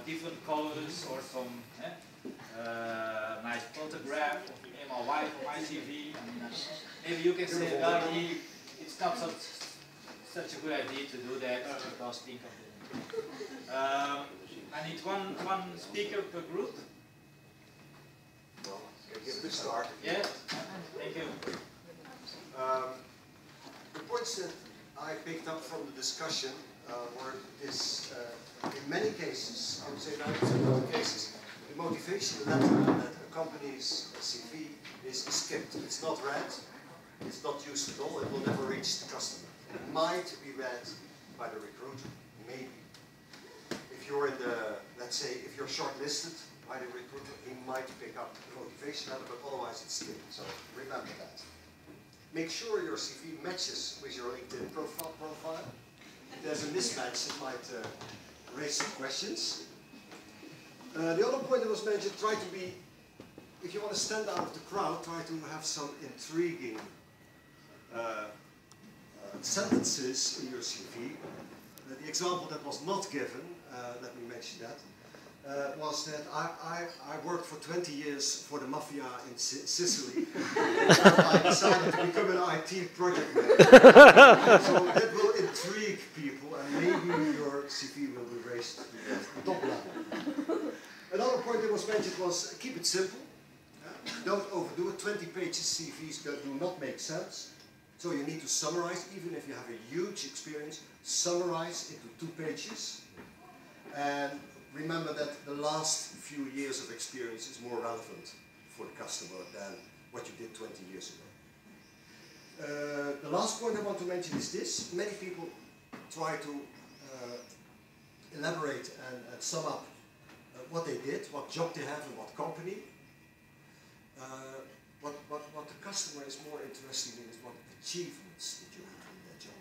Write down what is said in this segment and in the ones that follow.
different colors or some nice photograph of me and my wife on my CV. And maybe you can say, well, it's not such a good idea to do that because think of it. I need one speaker per group. Well, give it a start. Yeah, thank you. The points that I picked up from the discussion were this, in many cases, I would say 90% of the cases, the motivation letter that accompanies a CV is skipped. It's not read, it's not used at all, it will never reach the customer. It might be read by the recruiter, maybe. If you're in the, let's say, if you're shortlisted by the recruiter, he might pick up the motivation letter, but otherwise it's skipped, so remember that. Make sure your CV matches with your LinkedIn profile. If there's a mismatch, it might raise some questions. The other point that was mentioned, try to be, if you want to stand out of the crowd, try to have some intriguing sentences in your CV. The example that was not given, let me mention that, was that I worked for 20 years for the mafia in Sicily. I decided to become an IT project manager. So that will intrigue people and maybe your CV will be raised to the top level. Another point that was mentioned was keep it simple. Don't overdo it. 20 pages CVs that do not make sense. So you need to summarize, even if you have a huge experience, summarize into 2 pages. And remember that the last few years of experience is more relevant for the customer than what you did 20 years ago. The last point I want to mention is this. Many people try to elaborate and sum up what they did, what job they have and what company. What the customer is more interested in is what achievements did you have in that job.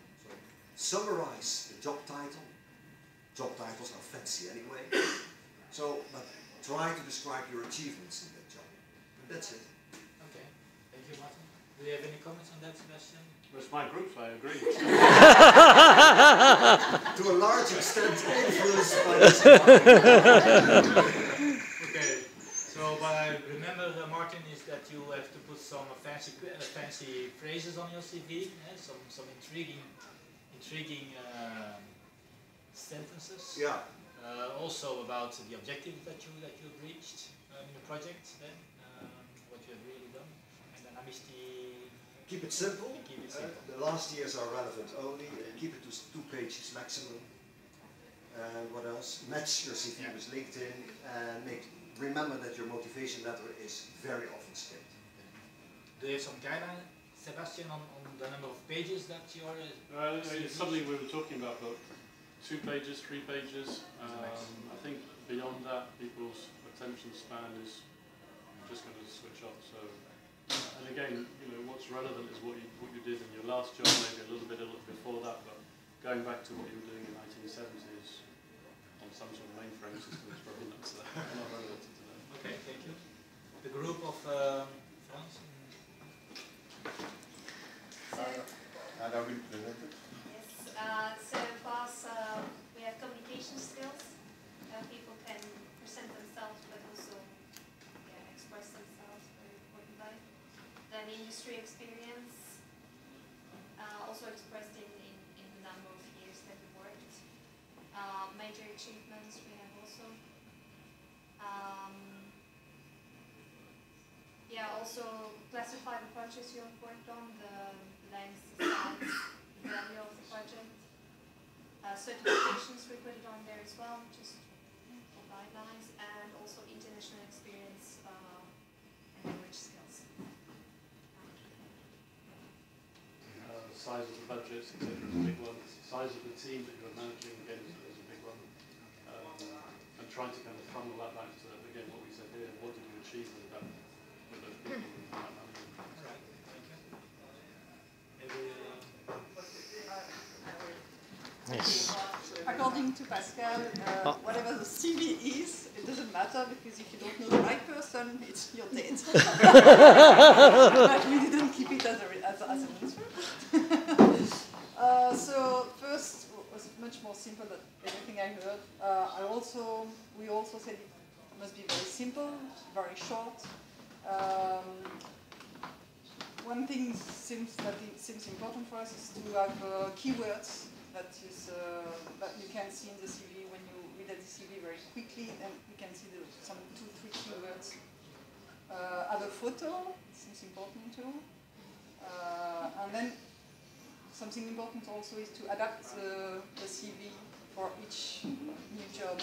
So summarize the job title. Job titles are fancy anyway. So, but try to describe your achievements in that job. And that's it. Okay. Thank you, Martin. Do you have any comments on that, Sebastian? Well, it's my group, so I agree. To a large extent influenced by this. Okay. So what I remember, Martin, is that you have to put some fancy phrases on your CV, some intriguing sentences. Yeah. Also about the objective that you've reached in the project, what you have really done, and then I missed the. Keep it simple. Keep it simple. The last years are relevant only. Keep it to 2 pages maximum. And what else? Match your CV with LinkedIn and remember that your motivation letter is very often skipped. Do you have some guideline, Sebastian, on the number of pages that your it's something we were talking about, but 2 pages, 3 pages. I think beyond that, people's attention span is just going to switch off. So, and again, what's relevant is what you did in your last job, maybe a little bit before that, but going back to what you were doing in 1970s on some sort of mainframe system is probably not relevant to today. Okay, thank you. The group of France. Anna will present it. Yes, so for us, we have communication skills. People can present themselves, but also express themselves very importantly. Then industry experience, also expressed in the number of years that we worked. Major achievements we have also. Also classify the projects you have worked on, the length, the size, the value of the project. Certifications, we put it on there as well, just for guidelines, and also international experience and language skills. Size of the budgets, etc. is a big one. Size of the team that you're managing, again, is a big one. And trying to kind of funnel that back to, again, what we said here, what did you achieve with those people in that management? Right, thank you. Yes. According to Pascal, whatever the CV is, it doesn't matter because if you don't know the right person, you're dead. But we didn't keep it as an answer. So first was much more simple than everything I heard. We also said it must be very simple, very short. One thing seems important for us is to have keywords that you can see in the CV when you read the CV very quickly, and you can see some 2-3 keywords. Have a photo, seems important too. And then something important also is to adapt the CV for each new job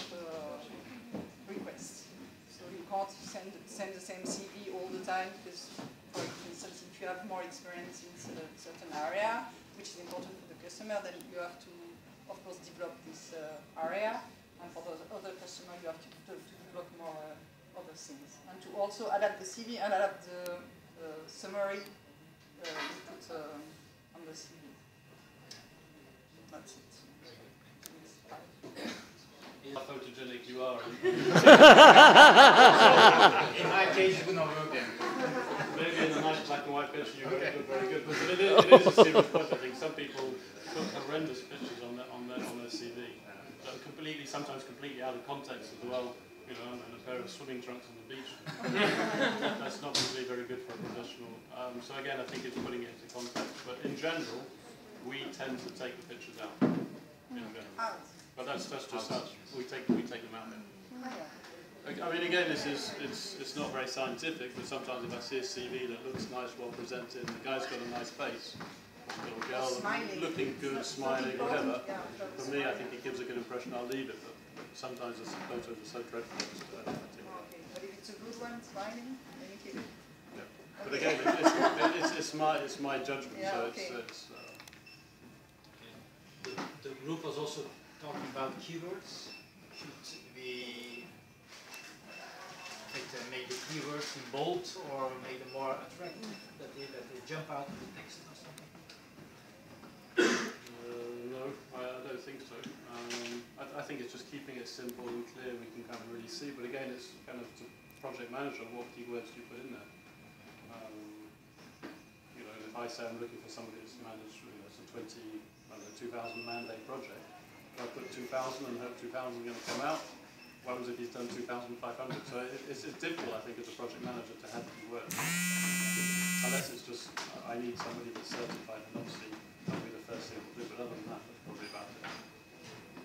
request. So you can't send the same CV all the time because, for instance, if you have more experience in a certain area, which is important for the customer, then you have to, of course, develop this area. And for the other customer, you have to develop more other things. And to also adapt the CV and adapt the summary you put on the CV. That's it. How photogenic you are. In my case, it would not work then. Maybe in a nice black and white picture you look very good. But it is a serious point. I think some people put horrendous pictures on their CV. Sometimes completely out of context as well. You know, and a pair of swimming trunks on the beach. That's not really very good for a professional. So again, I think it's putting it into context. But in general, we tend to take the pictures out. In general. But that's just such. We take them out there. I mean, again, it's not very scientific. But sometimes if I see a CV that looks nice, well presented, the guy's got a nice face, little girl looking good, smiling, whatever. For me, I think it gives a good impression. I'll leave it. But sometimes the photos are so dreadful. Okay, but if it's a good one, smiling, then you keep it. Yeah. But again, it's my judgment. Yeah, So okay. The group was also talking about keywords. Should we make the keywords in bold or make them more attractive, that they jump out of the text or something? No, I don't think so. I think it's just keeping it simple and clear. We can kind of really see. But again, it's kind of to project manager. What keywords do you put in there? You know, if I say I'm looking for somebody that's managed, it's a 2,000 man-day project. If I put 2,000 and hope 2,000 are going to come out, what happens if he's done 2,500? So it's difficult, I think, as a project manager to have keywords. Unless it's just, I need somebody that's certified, and obviously that'll be the first thing we'll do. But other than that, that's probably about it.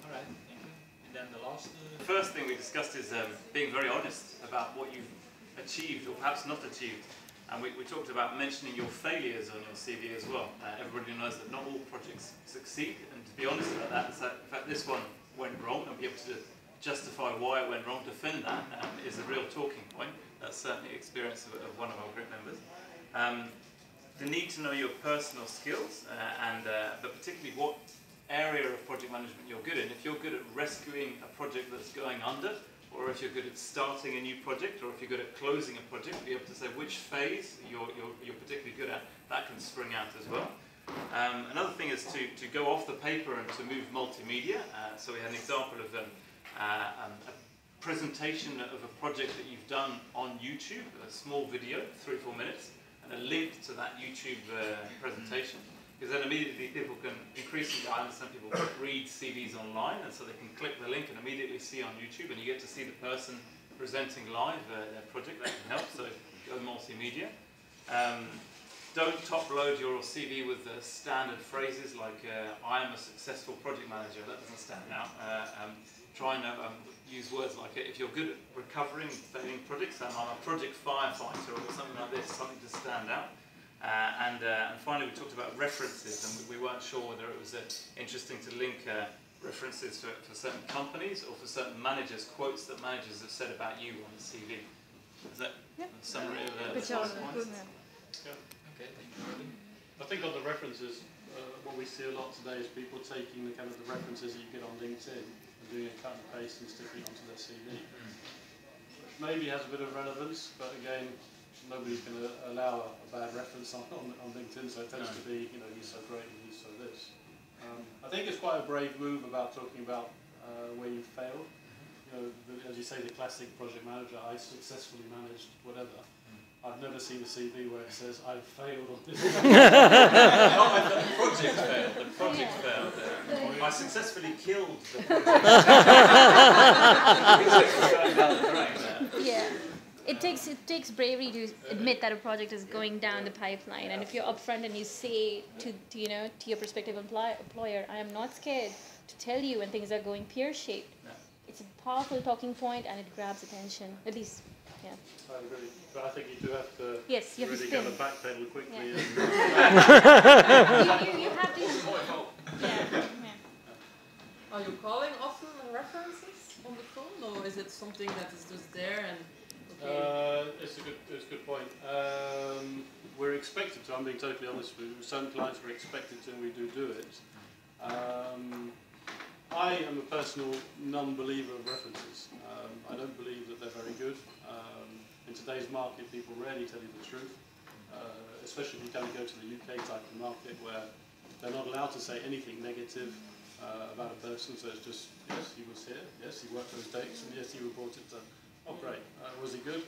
All right, thank you. And then the last. The first thing we discussed is being very honest about what you've achieved or perhaps not achieved. And we talked about mentioning your failures on your CV as well. Everybody knows that not all projects succeed, and to be honest about that, is that in fact this one went wrong, and be able to justify why it went wrong, defend that is a real talking point. That's certainly the experience of one of our group members. The need to know your personal skills, but particularly what area of project management you're good in. If you're good at rescuing a project that's going under, or if you're good at starting a new project, or if you're good at closing a project, be able to say which phase you're particularly good at, that can spring out as well. Another thing is to go off the paper and to move multimedia. So we had an example of a presentation of a project that you've done on YouTube, a small video, 3-4 minutes, and a link to that YouTube presentation. Because then immediately people can, increasingly I understand people read CVs online, and so they can click the link and immediately see on YouTube, and you get to see the person presenting live their project. That can help, so go multimedia. Don't top load your CV with standard phrases like I am a successful project manager. That doesn't stand out. Try and use words like if you're good at recovering failing projects, I'm a project firefighter or something like this, something to stand out. And finally we talked about references, and we weren't sure whether it was interesting to link references for certain companies or for certain managers, quotes that managers have said about you on the CV. Is that a summary of the points? Yeah. Okay, thank you. I think on the references, what we see a lot today is people taking the kind of the references that you get on LinkedIn and doing a cut and paste and sticking it onto their CV. Which maybe has a bit of relevance, but again, nobody's going to allow a bad reference on LinkedIn, so it tends to be, you know, he's so great and he's so this. I think it's quite a brave move about talking about where you failed. You know, as you say, the classic project manager, I successfully managed whatever. I've never seen a CV where it says I've failed on this. The project failed. The project failed. I successfully killed the project. Going down the drain there. Yeah. It takes bravery to admit that a project is going down the pipeline, and if you're upfront and you say to your prospective employer, I am not scared to tell you when things are going pear-shaped. Yeah. It's a powerful talking point, and it grabs attention. At least, yeah. I agree, but I think you do have to Yes, you have to really spin. go backpedal quickly. Yeah. And you have to. Yeah. Are you calling often references on the phone, or is it something that is just there and okay? it's a good point. We're expected to. I'm being totally honest with you. Some clients we're expected to, and we do it. I am a personal non-believer of references. I don't believe that they're very good. In today's market, people rarely tell you the truth, especially if you kind of go to the UK type of market where they're not allowed to say anything negative about a person. So it's just, yes, he was here, yes, he worked those dates, and yes, he reported to, oh great, was he good?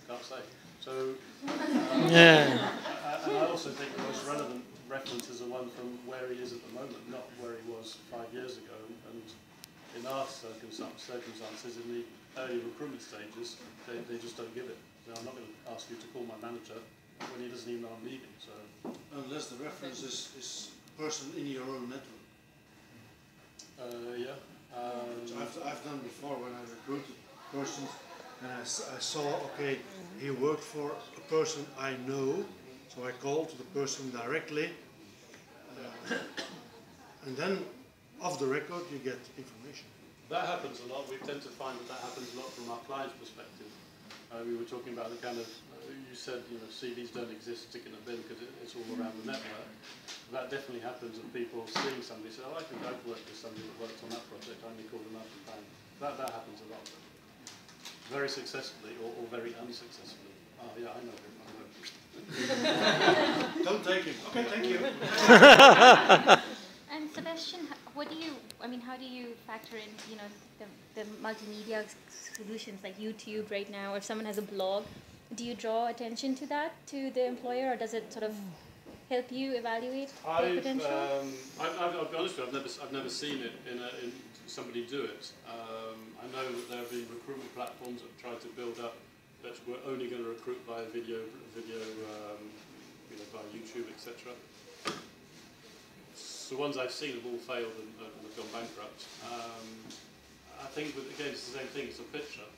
Can't say. So, and I also think the most relevant references are one from where he is at the moment, not where he was 5 years ago. And in our circumstances, in the early recruitment stages, they just don't give it. So I'm not going to ask you to call my manager when he doesn't even know I'm leaving. So Unless the reference is a person in your own network. yeah. So I've done before when I recruited persons, and I saw, okay, he worked for a person I know, so I called to the person directly, and then off the record you get information. That happens a lot. We tend to find that happens a lot from our client's perspective. We were talking about the kind of, you said, CVs don't exist, stick in a bin because it's all around the network. That definitely happens of people seeing somebody say, oh, I think I've worked with somebody that worked on that project, I only call them up and bang. That happens a lot. Very successfully or very unsuccessfully. Oh yeah, I know him, I know him. Don't take it. Okay, thank you. And Sebastian, how do you factor in, the multimedia solutions like YouTube right now? If someone has a blog, do you draw attention to that to the employer, or does it sort of help you evaluate their potential? I'll be honest with you, I've never seen it in somebody do it. I know that there have been recruitment platforms that try to build up that we're only going to recruit via video, via YouTube, etc. The ones I've seen have all failed and have gone bankrupt. I think, again, it's the same thing. It's a picture.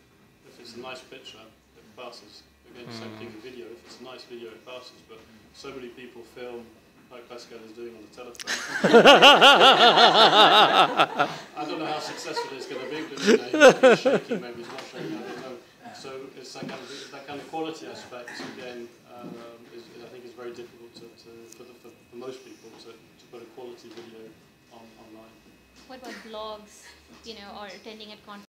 If it's a nice picture, it passes. Again, same thing with video. If it's a nice video, it passes. But so many people film like Pascal is doing on the telephone. I don't know how successful it's going to be, but he's shaking, maybe he's not shaking, I don't know. So it's that kind of quality aspect, again, I think is very difficult for most people to put a quality video online. What about blogs, or attending at conferences?